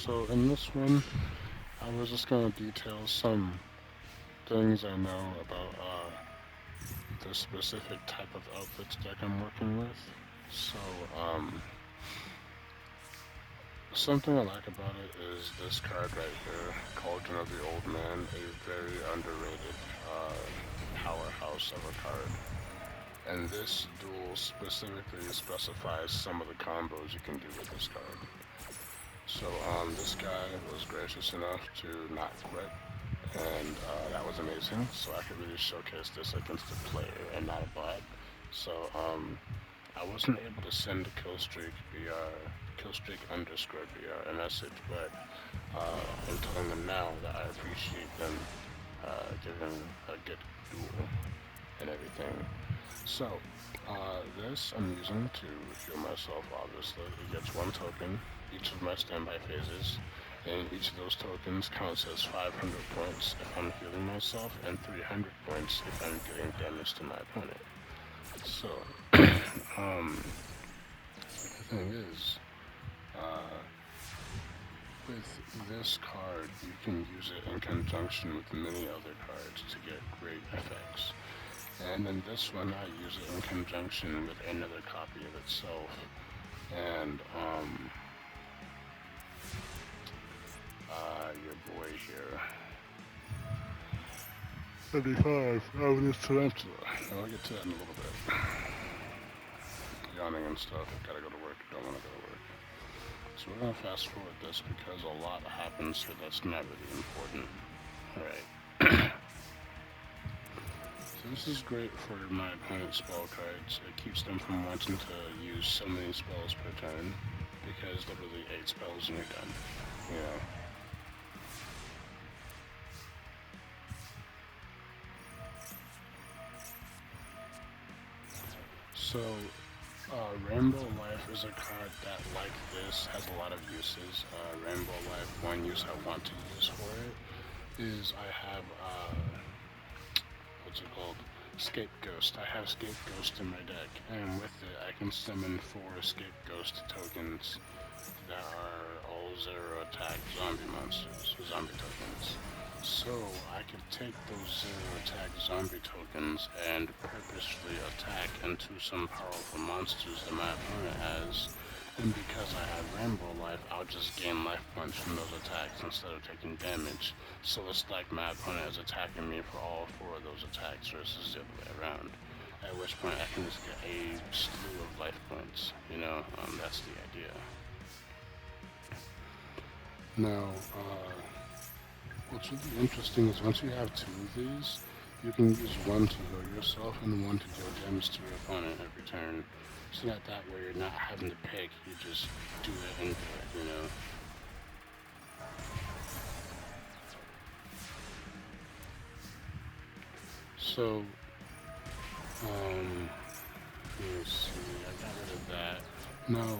So in this one, I was just gonna detail some things I know about the specific type of Eldlich deck I'm working with. So something I like about it is this card right here, Cauldron of the Old Man, a very underrated powerhouse of a card. And this duel specifically specifies some of the combos you can do with this card. So this guy was gracious enough to not quit, and that was amazing. So I could really showcase this against a player and not a bot. So I wasn't able to send a killstreak underscore BR a message, but I'm telling them now that I appreciate them giving a good duel and everything. So, this I'm using to heal myself, obviously. It gets one token, each of my standby phases, and each of those tokens counts as 500 points if I'm healing myself, and 300 points if I'm getting damage to my opponent. So, the thing is, uh, with this card, you can use it in conjunction with many other cards to get great effects. And in this one, I use it in conjunction with another copy of itself. And, your boy here. 75, Ravenous Tarantula. I'll get to that in a little bit. Yawning and stuff. Gotta go to work. Don't wanna go to work. So we're gonna fast forward this because a lot happens here that's not really important. Alright. So this is great for my opponent's spell cards. It keeps them from wanting to use so many spells per turn, because literally 8 spells and you're done. You know. So, Rainbow Life is a card that, like this, has a lot of uses. Rainbow Life, one use I want to use for it is I have, what's it called? Scapegoat. I have Scapegoat in my deck, and with it I can summon 4 Scapegoat tokens that are all 0 attack zombie monsters, zombie tokens. So I could take those 0 attack zombie tokens and purposefully attack into some powerful monsters that my opponent has, and because I have Rainbow Life, I'll just gain life points from those attacks instead of taking damage. So it's like my opponent is attacking me for all 4 of those attacks versus the other way around. At which point I can just get a slew of life points, you know, that's the idea. Now, what's really interesting is once you have 2 of these, you can use one to heal yourself and one to deal damage to your opponent every turn. So that way you're not having to pick, you just do it and do it, you know. So, let's see, I got rid of that. Now,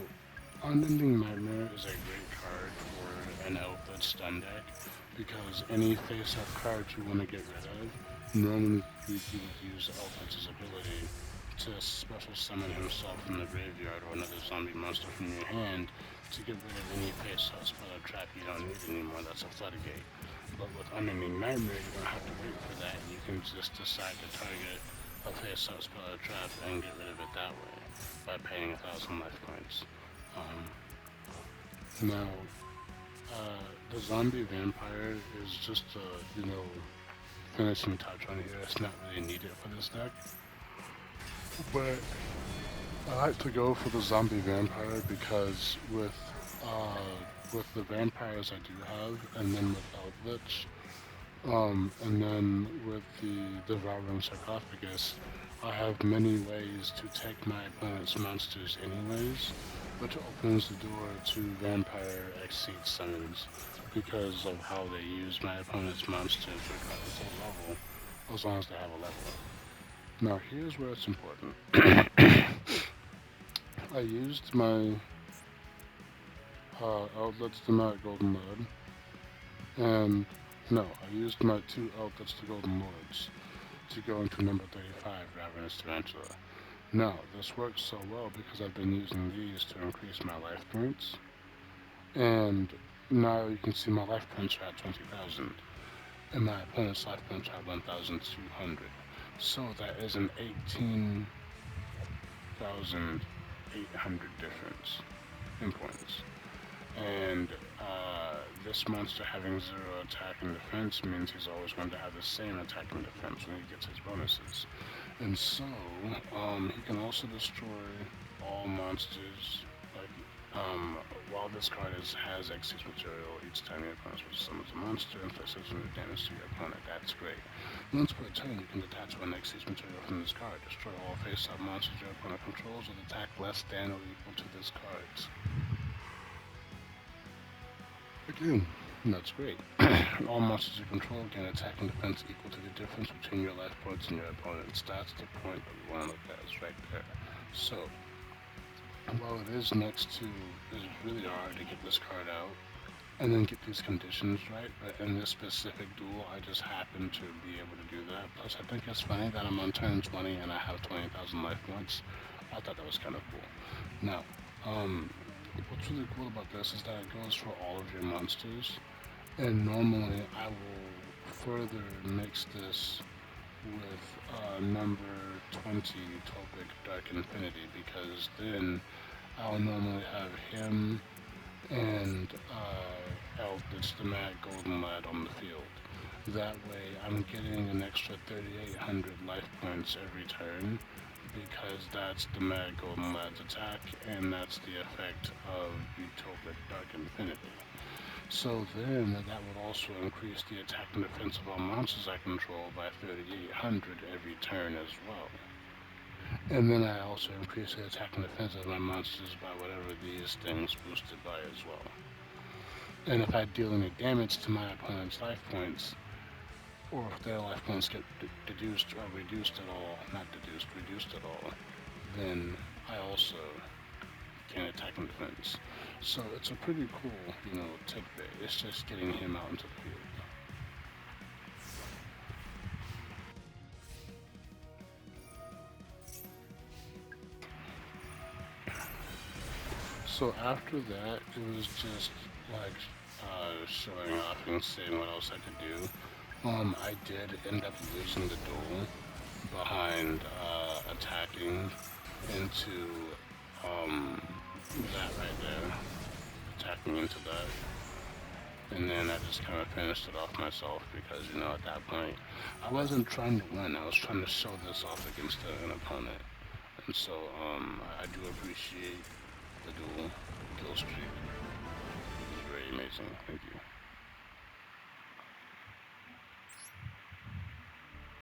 Unending Nightmare is a great card for an Eldlich stun deck, because any face-up card you want to get rid of, normally you would use Eldlich's ability to special summon himself from the graveyard or another zombie monster from your hand to get rid of any face-up spell or trap you don't need anymore. That's a floodgate. But with Unending Nightmare, you don't have to wait for that. You can just decide to target a face-up spell or trap and get rid of it that way by paying 1,000 life points. Now, the zombie vampire is just a, finishing touch on here. It's not really needed for this deck. But I like to go for the zombie vampire because with the vampires I do have, and then with Eldlich, and then with the devouring sarcophagus, I have many ways to take my opponent's monsters anyways, which opens the door to vampire exceed summons because of how they use my opponent's monsters regardless of level, as long as they have a level. Now here's where it's important. I used my Eldlich to my Golden Lord, and no, I used my 2 Eldlich to Golden Lords to go into number 35, Ravenous Tarantula. Now, this works so well because I've been using these to increase my life points, and Now you can see my life points are at 20,000, and my opponent's life points are 1,200. So that is an 18,800 difference in points. And this monster having 0 attack and defense means he's always going to have the same attack and defense when he gets his bonuses. And so, he can also destroy all monsters. Like, while this card has Xyz material, each time your opponent summons a monster, inflicts some damage to your opponent. That's great. Once per turn, you can detach one Xyz material from this card. Destroy all face-up monsters your opponent controls with attack less than or equal to this card. Again, that's great. All monsters you control gain attack and defense equal to the difference between your life points and your opponent's. That's the point that we want to look at, is right there. So, while it is next to, it's really hard to get this card out and then get these conditions right, but in this specific duel, I just happen to be able to do that. Plus, I think it's funny that I'm on turn 20 and I have 20,000 life points. I thought that was kind of cool. Now, what's really cool about this is that it goes for all of your monsters, and normally I will further mix this with number 20 Topic Dark Infinity, because then I'll normally have him and Eldlich, the Mad Golden Lad, on the field. That way I'm getting an extra 3,800 life points every turn, because that's the Mad Golden Lad's attack, and that's the effect of Utopic Dark Infinity. So then that would also increase the attack and defense of all monsters I control by 3,800 every turn as well. And then I also increase the attack and defense of my monsters by whatever these things boosted by as well. And if I deal any damage to my opponent's life points, or if their life points get deduced or reduced at all, not deduced, reduced at all, then I also can attack and defense. So it's a pretty cool, tidbit. It's just getting him out into the field. So after that, it was just like showing off and seeing what else I could do. I did end up losing the duel behind attacking into that right there, attacking into that. And then I just kind of finished it off myself because, at that point, I wasn't trying to win. I was trying to show this off against an opponent. And so, I do appreciate the duel kill streak. It was very amazing. Thank you.